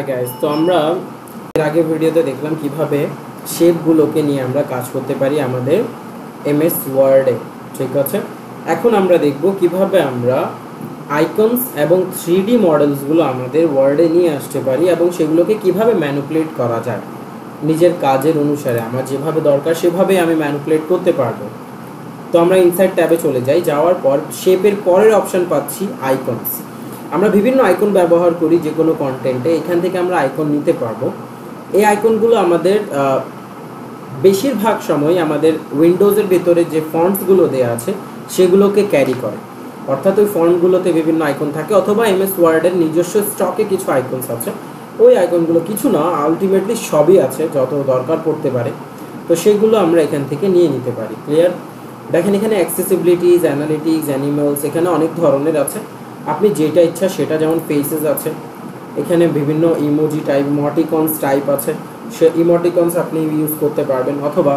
Hi guys, তো আমরা এর আগে ভিডিওতে দেখলাম কিভাবে শেপগুলোকে নিয়ে আমরা কাজ করতে পারি আমাদের এমএস ওয়ার্ডে। ঠিক আছে, এখন আমরা দেখব কিভাবে আমরা আইকনস এবং 3D মডেলসগুলো আমাদের ওয়ার্ডে নিয়ে আসতে পারি এবং সেগুলোকে কিভাবে ম্যানিপুলেট করা যায় নিজের কাজের অনুসারে। আমার যেভাবে দরকার সেভাবে আমি ম্যানিপুলেট করতে পারবো। তো আমরা ইনসাইড ট্যাবে চলে যাই, যাওয়ার পর শেপের পরের অপশন পাচ্ছি আইকনস। আমরা বিভিন্ন আইকন ব্যবহার করি যে কোনো কন্টেন্টে, এখান থেকে আমরা আইকন নিতে পারবো। এই আইকনগুলো আমাদের বেশিরভাগ সময় আমাদের উইন্ডোজের ভেতরে যে ফন্টসগুলো দেওয়া আছে সেগুলোকে ক্যারি করে, অর্থাৎ ওই ফন্টগুলোতে বিভিন্ন আইকন থাকে, অথবা এমএস ওয়ার্ডের নিজস্ব স্টকে কিছু আইকনস আছে। ওই আইকনগুলো কিছু না, আলটিমেটলি সবই আছে যত দরকার পড়তে পারে, তো সেগুলো আমরা এখান থেকে নিয়ে নিতে পারি। ক্লিয়ার? দেখেন এখানে অ্যাক্সেসিবিলিটিস, অ্যানালিটিক্স, অ্যানিমালস, এখানে অনেক ধরনের আছে। আপনি যেটা ইচ্ছা সেটা, যেমন ফেসেস আছে, এখানে বিভিন্ন ইমোজি টাইপ, ইমোটিকনস টাইপ আছে, সে ইমোটিকনস আপনি ইউজ করতে পারবেন, অথবা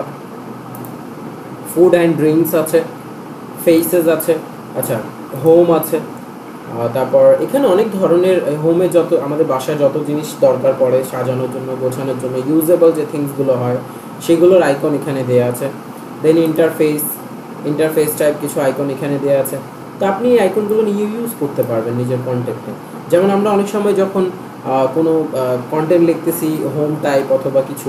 ফুড অ্যান্ড ড্রিঙ্কস আছে, ফেসেস আছে, আচ্ছা হোম আছে, তারপর এখানে অনেক ধরনের হোমে যত আমাদের বাসায় যত জিনিস দরকার পড়ে সাজানোর জন্য, গোছানোর জন্য, ইউজেবল যে থিংসগুলো হয় সেগুলোর আইকন এখানে দেওয়া আছে। দেন ইন্টারফেস টাইপ কিছু আইকন এখানে দেওয়া আছে। তো আপনি এই আইকনগুলো নিয়ে ইউজ করতে পারবেন নিজের কন্টেন্টে। যেমন আমরা অনেক সময় যখন কোনো কন্টেন্ট লিখতেছি হোম টাইপ অথবা কিছু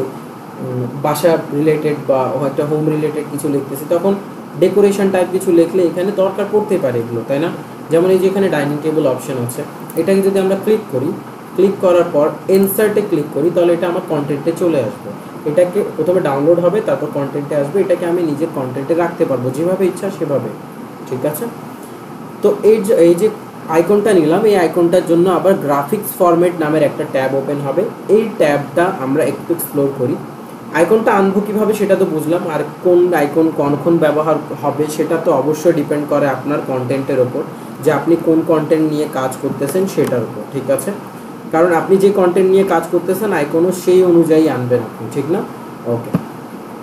বাসা রিলেটেড বা হয়তো হোম রিলেটেড কিছু লিখতেছি, তখন ডেকোরেশন টাইপ কিছু লিখলে এখানে দরকার পড়তে পারে এগুলো, তাই না? যেমন এই যে এখানে ডাইনিং টেবিল অপশন আছে, এটাকে যদি আমরা ক্লিক করার পর ইনসার্টে ক্লিক করি, তাহলে এটা আমার কন্টেন্টে চলে আসবে। এটাকে প্রথমে ডাউনলোড হবে, তারপর কন্টেন্টে আসবে, এটাকে আমি নিজের কন্টেন্টে রাখতে পারবো যেভাবে ইচ্ছা সেভাবে। ঠিক আছে, তো এই যে আইকনটা নিলাম, এই আইকনটার জন্য আবার গ্রাফিক্স ফরম্যাট নামের একটা ট্যাব ওপেন হবে। এই ট্যাবটা আমরা একটু এক্সপ্লোর করি। আইকনটা আনবো কীভাবে সেটা তো বুঝলাম, আর কোন আইকন কখন ব্যবহার হবে সেটা তো অবশ্যই ডিপেন্ড করে আপনার কন্টেন্টের ওপর, যে আপনি কোন কন্টেন্ট নিয়ে কাজ করতেছেন সেটার উপর। ঠিক আছে, কারণ আপনি যে কন্টেন্ট নিয়ে কাজ করতেছেন আইকনও সেই অনুযায়ী আনবেন আপনি, ঠিক না? ওকে,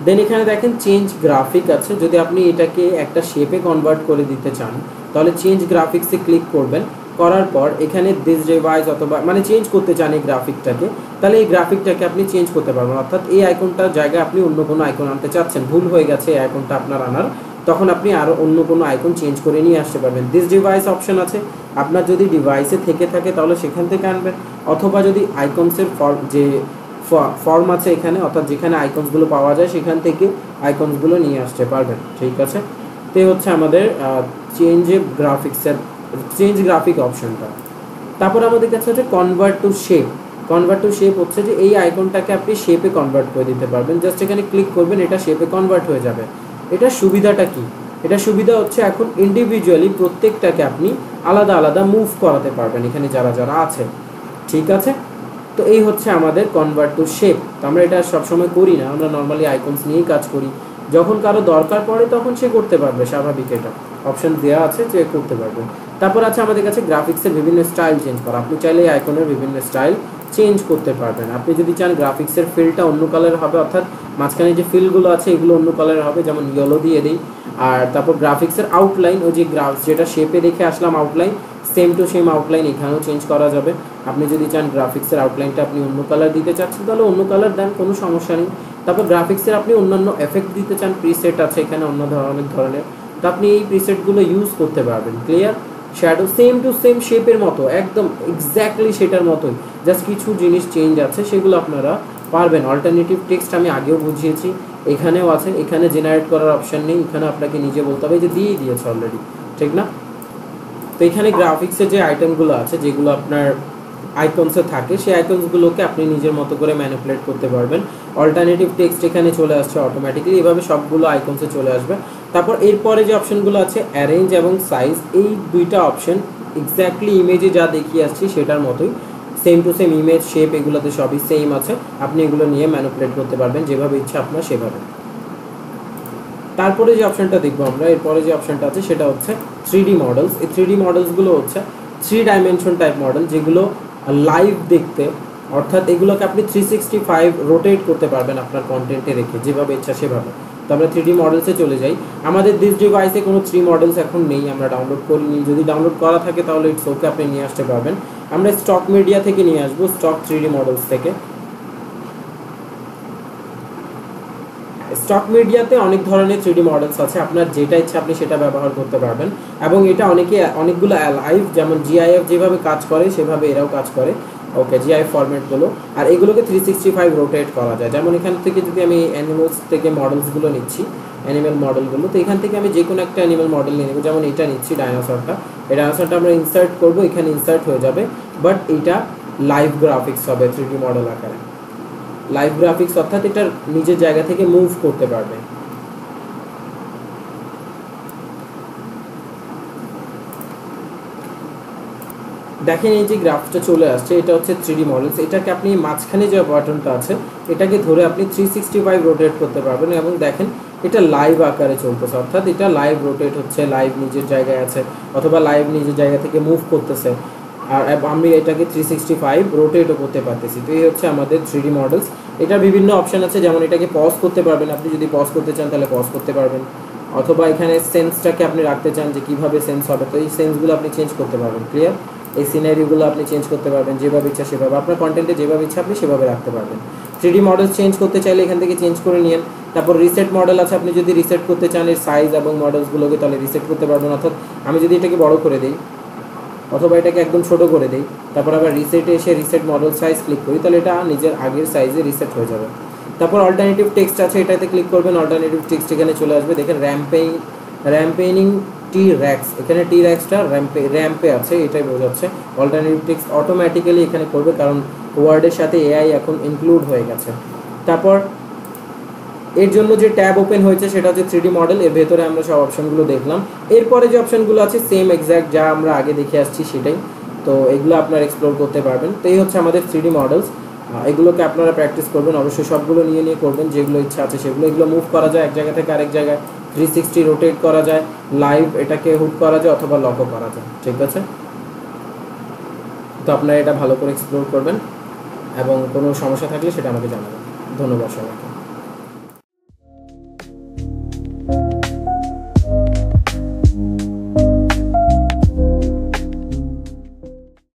দেন এখানে দেখেন চেঞ্জ গ্রাফিক আছে। যদি আপনি এটাকে একটা শেপে কনভার্ট করে দিতে চান তাহলে চেঞ্জ গ্রাফিক্সে ক্লিক করবেন, করার পর এখানে দিস ডিভাইস অথবা মানে চেঞ্জ করতে চান এই গ্রাফিকটাকে, তাহলে এই গ্রাফিকটাকে আপনি চেঞ্জ করতে পারবেন। অর্থাৎ এই আইকনটার জায়গায় আপনি অন্য কোনো আইকন আনতে চাচ্ছেন, ভুল হয়ে গেছে এই আইকনটা আপনার আনার, তখন আপনি আরও অন্য কোনো আইকন চেঞ্জ করে নিয়ে আসতে পারবেন। দিস ডিভাইস অপশন আছে, আপনার যদি ডিভাইসে থেকে থাকে তাহলে সেখান থেকে আনবেন, অথবা যদি আইকনসের ফর্ম আছে এখানে, অর্থাৎ যেখানে আইকনসগুলো পাওয়া যায় সেখান থেকে আইকনসগুলো নিয়ে আসতে পারবেন। ঠিক আছে, তো হচ্ছে আমাদের চেঞ্জ গ্রাফিক অপশনটা। তারপর আমাদের কাছে হচ্ছে কনভার্ট টু শেপ হচ্ছে যে এই আইকনটাকে আপনি শেপে কনভার্ট করে দিতে পারবেন। জাস্ট এখানে ক্লিক করবেন, এটা শেপে কনভার্ট হয়ে যাবে। এটার সুবিধাটা কি? এটা সুবিধা হচ্ছে এখন ইন্ডিভিজুয়ালি প্রত্যেকটাকে আপনি আলাদা আলাদা মুভ করাতে পারবেন এখানে যারা যারা আছে। ঠিক আছে, তো এই হচ্ছে আমাদের কনভার্ট টু শেপ। তো আমরা এটা সবসময় করি না, আমরা নর্মালি আইকনস নিয়েই কাজ করি। যখন কারো দরকার পড়ে তখন সে করতে পারবে, স্বাভাবিক, এটা অপশন দেওয়া আছে যে করতে পারবে। তারপর আছে আমাদের কাছে গ্রাফিক্সের বিভিন্ন স্টাইল চেঞ্জ করা। আপনি চাইলে এই আইকনের বিভিন্ন স্টাইল চেঞ্জ করতে পারবেন। আপনি যদি চান গ্রাফিক্সের ফিলটা অন্য কালার হবে, অর্থাৎ মাঝখানে যে ফিলগুলো আছে এগুলো অন্য কালার হবে, যেমন ইয়েলো দিয়ে দিই। আর তারপর গ্রাফিক্সের আউটলাইন, ওই যে যেটা শেপে দেখে আসলাম outline, same to same outline এখানেও চেঞ্জ করা যাবে। আপনি যদি চান গ্রাফিক্সের আউটলাইনটা আপনি অন্য কালার দিতে চাচ্ছেন তাহলে অন্য কালার দেন, কোনো সমস্যা নেই। তারপর গ্রাফিক্সের আপনি অন্যান্য এফেক্ট দিতে চান, প্রিসেট আছে এখানে অনেক ধরনের, তো আপনি এই প্রিসেটগুলো ইউজ করতে পারবেন। Clear? Shadow same to same শেপের মতো, একদম এক্স্যাক্টলি সেটার মতোই, জাস্ট কিছু জিনিস চেঞ্জ আছে সেগুলো আপনারা পারবেন। অল্টারনেটিভ টেক্সট আমি আগেও বুঝিয়েছি, এখানেও আছে। এখানে জেনারেট করার অপশান নেই, এখানে আপনাকে নিজে বলতে হবে, যে দিয়েই দিয়েছে অলরেডি, ঠিক না? তো এখানে গ্রাফিক্সের যে আইটেমগুলো আছে যেগুলো আপনার আইকনসে থাকে, সেই আইকনসগুলোকে আপনি নিজের মতো করে ম্যানিপুলেট করতে পারবেন। অল্টারনেটিভ টেক্সট এখানে চলে আসছে অটোমেটিক্যালি, এভাবে সবগুলো আইকনসে চলে আসবে। তারপর এরপরে যে অপশনগুলো আছে অ্যারেঞ্জ এবং সাইজ, এই দুইটা অপশন এক্স্যাক্টলি ইমেজে যা দেখিয়ে আসছি সেটার মতোই, same to same image, shape, এগুলোতে সবই সেম আছে। আপনি এগুলো নিয়ে ম্যানিপুলেট করতে পারবেন যেভাবে ইচ্ছা আপনার সেভাবে। তারপরে যে অপশনটা দেখবো আমরা, এরপরে যে অপশনটা আছে সেটা হচ্ছে 3D মডেলস। এই 3D মডেলসগুলো হচ্ছে 3 ডাইমেনশন টাইপ মডেল, যেগুলো লাইভ দেখতে অর্থাৎ এগুলোকে আপনি 365 রোটেট করতে পারবেন আপনার কন্টেন্টে রেখে, যেভাবে ইচ্ছা সেভাবে। তো আমরা 3D মডেলসে চলে যাই। আমাদের দিস ডিভাইসে কোনো 3 মডেলস এখন নেই, আমরা ডাউনলোড করিনি। যদি ডাউনলোড করা থাকে তাহলে ইটস ওকে, আপনি নিয়ে আসতে পারবেন। আমরা স্টক মিডিয়া থেকে নিয়ে আসবো, স্টক 3D মডেলস থেকে। স্টক মিডিয়াতে অনেক ধরনের 3D মডেলস আছে, আপনার যেটা ইচ্ছা আপনি সেটা ব্যবহার করতে পারবেন। এবং এটা অনেকগুলো লাইভ, যেমন জিআইএফ যেভাবে কাজ করে সেভাবে এরাও কাজ করে। ওকে, জিআইএফ ফরম্যাটগুলো, আর এগুলোকে 365 রোটেট করা যায়। যেমন এখান থেকে যদি আমি অ্যানিমালস থেকে মডেলসগুলো নিচ্ছি, অ্যানিমেল মডেলগুলো, তো এখান থেকে আমি যে কোনো একটা অ্যানিমেল মডেল নিয়ে নেবো। যেমন এটা নিচ্ছি ডাইনোসরটা, এই ডাইনোসরটা আমরা ইনসার্ট করবো, এখানে ইনসার্ট হয়ে যাবে, বাট এটা লাইভ গ্রাফিক্স হবে 3D মডেল আকারে। লাইভ গ্রাফিক্স অর্থাৎ এটা নিজের জায়গা থেকে মুভ করতে পারবে। দেখেন এই যে গ্রাফটা চলে আসছে, এটা হচ্ছে 3D মডেলস। এটাকে আপনি মাঝখানে যে বাটনটা আছে এটাকে ধরে আপনি 365 রোটেট করতে পারবেন, এবং দেখেন এটা লাইভ আকারে চলতেছে, অর্থাৎ এটা লাইভ রোটেট হচ্ছে, লাইভ নিজের জায়গায় আছে, অথবা লাইভ নিজের জায়গা থেকে মুভ করতেছে, আর আমি এটাকে 365 রোটেটও করতে পারতেছি। তো এই হচ্ছে আমাদের 3D মডেলস। এটার বিভিন্ন অপশান আছে, যেমন এটাকে পজ করতে পারবেন, আপনি যদি পজ করতে চান তাহলে পজ করতে পারবেন, অথবা এখানে সেন্সটাকে আপনি রাখতে চান যে কীভাবে সেন্স হবে, তো এই সেন্সগুলো আপনি চেঞ্জ করতে পারবেন। ক্লিয়ার? এই সিনারিগুলো আপনি চেঞ্জ করতে পারবেন যেভাবে ইচ্ছা সেভাবে, আপনার কন্টেন্টে যেভাবে ইচ্ছা আপনি সেভাবে রাখতে পারবেন। 3D মডেল চেঞ্জ করতে চাইলে এখান থেকে চেঞ্জ করে নিন। তারপর রিসেট মডেল আছে, আপনি যদি রিসেট করতে চান এর সাইজ এবং মডেলসগুলোকে, তাহলে রিসেট করতে পারবেন। অর্থাৎ আমি যদি এটাকে বড় করে দিই অথবা এটাকে একদম ছোট করে দিই, তারপর আবার রিসেটে এসে রিসেট মডেল সাইজ ক্লিক করি, তাহলে এটা নিজের আগের সাইজে রিসেট হয়ে যাবে। তারপর অল্টারনেটিভ টেক্সট আছে, এটাতে ক্লিক করবেন, অল্টারনেটিভ টেক্সট এখানে চলে আসবে। দেখেন র্যাম্পেইনিং টি র্যাক্স, এখানে টি র্যাক্সটা র্যাম্পে আছে, এটাই বোঝাচ্ছে। অল্টারনেটিভ টেক্সট অটোমেটিক্যালি এখানে করবে, কারণ ওয়ার্ডের সাথে এআই এখন ইনক্লুড হয়ে গেছে। তারপর এর জন্য যে ট্যাব ওপেন হয়েছে সেটা হচ্ছে 3D মডেল, এর ভেতরে আমরা সব অপশনগুলো দেখলাম। এরপরে যে অপশনগুলো আছে সেম এক্স্যাক্ট যা আমরা আগে দেখে আসছি সেটাই, তো এগুলো আপনারা এক্সপ্লোর করতে পারবেন। তো এই হচ্ছে আমাদের 3D মডেলস। এগুলোকে আপনারা প্র্যাকটিস করবেন, অবশ্যই সবগুলো নিয়ে করবেন, যেগুলো ইচ্ছা আছে সেগুলো। এগুলো মুভ করা যায় এক জায়গা থেকে আরেক জায়গায়, 360 রোটেট করা যায়, লাইভ এটাকে হুড করা যায়, অথবা লকও করা যায়। ঠিক আছে? তো আপনারা এটা ভালো করে এক্সপ্লোর করবেন, এবং কোনো সমস্যা থাকলে সেটা আমাকে জানাবেন। ধন্যবাদ সবাইকে।